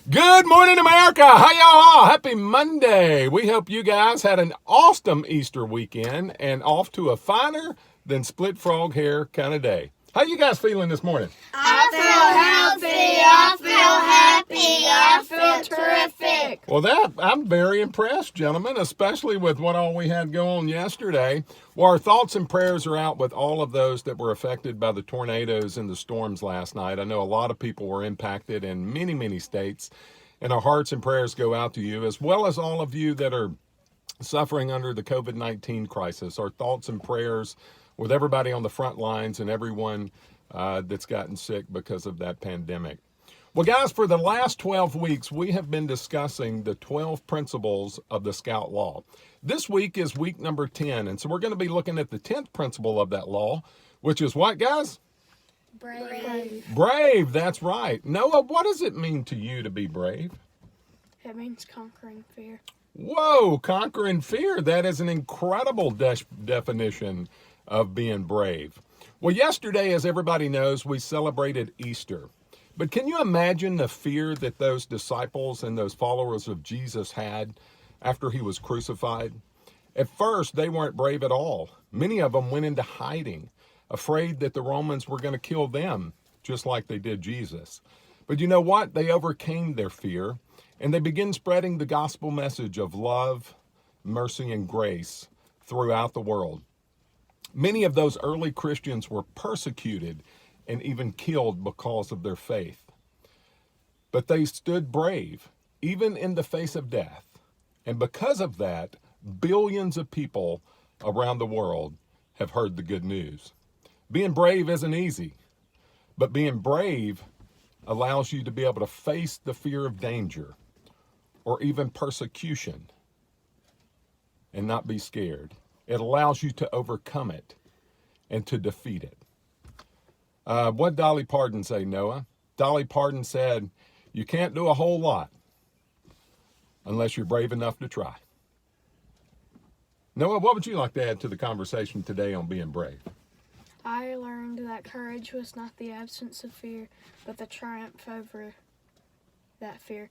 Good morning, America. How y'all? Happy Monday. We hope you guys had an awesome Easter weekend and off to a finer than split frog hair kind of day. How you guys feeling this morning? I feel healthy. I feel happy. I feel terrific. Well, I'm very impressed, gentlemen, especially with what all we had going on yesterday. Well, our thoughts and prayers are out with all of those that were affected by the tornadoes and the storms last night. I know a lot of people were impacted in many, many states, and our hearts and prayers go out to you, as well as all of you that are suffering under the COVID-19 crisis. Our thoughts and prayers with everybody on the front lines and everyone that's gotten sick because of that pandemic. Well, guys, for the last 12 weeks, we have been discussing the 12 principles of the Scout Law. This week is week number 10, and so we're going to be looking at the 10th principle of that law, which is what, guys? Brave. Brave, that's right. Noah, what does it mean to you to be brave? It means conquering fear. Whoa, conquering fear. That is an incredible definition of being brave. Well, yesterday, as everybody knows, we celebrated Easter. But can you imagine the fear that those disciples and those followers of Jesus had after he was crucified? At first, they weren't brave at all. Many of them went into hiding, afraid that the Romans were going to kill them, just like they did Jesus. But you know what? They overcame their fear, and they began spreading the gospel message of love, mercy, and grace throughout the world. Many of those early Christians were persecuted and even killed because of their faith. But they stood brave, even in the face of death. And because of that, billions of people around the world have heard the good news. Being brave isn't easy, but being brave allows you to be able to face the fear of danger or even persecution and not be scared. It allows you to overcome it and to defeat it. What did Dolly Parton say, Noah? Dolly Parton said, you can't do a whole lot unless you're brave enough to try. Noah, what would you like to add to the conversation today on being brave? I learned that courage was not the absence of fear, but the triumph over that fear.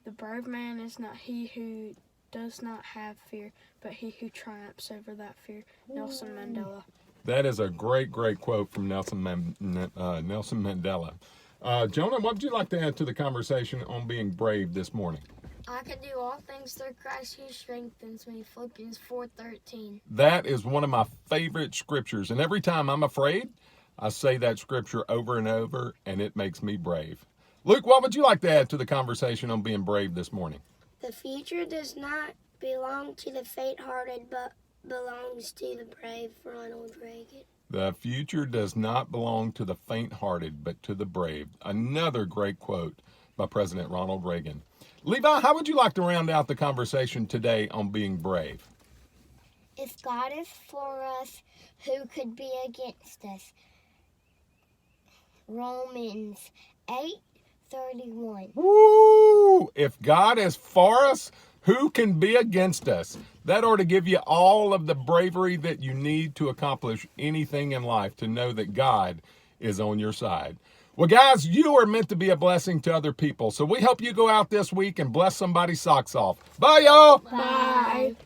The brave man is not he who does not have fear, but he who triumphs over that fear. Nelson Mandela. That is a great, great quote from Nelson Mandela. Jonah, what would you like to add to the conversation on being brave this morning? I can do all things through Christ who strengthens me. Philippians 4:13. That is one of my favorite scriptures. And every time I'm afraid, I say that scripture over and over, and it makes me brave. Luke, what would you like to add to the conversation on being brave this morning? The future does not belong to the faint-hearted, but belongs to the brave. Ronald Reagan. The future does not belong to the faint-hearted, but to the brave. Another great quote by President Ronald Reagan. Levi, how would you like to round out the conversation today on being brave? If God is for us, who could be against us? Romans 8:31. Woo! If God is for us, who can be against us? That ought to give you all of the bravery that you need to accomplish anything in life, to know that God is on your side. Well, guys, you are meant to be a blessing to other people. So we hope you go out this week and bless somebody's socks off. Bye, y'all. Bye.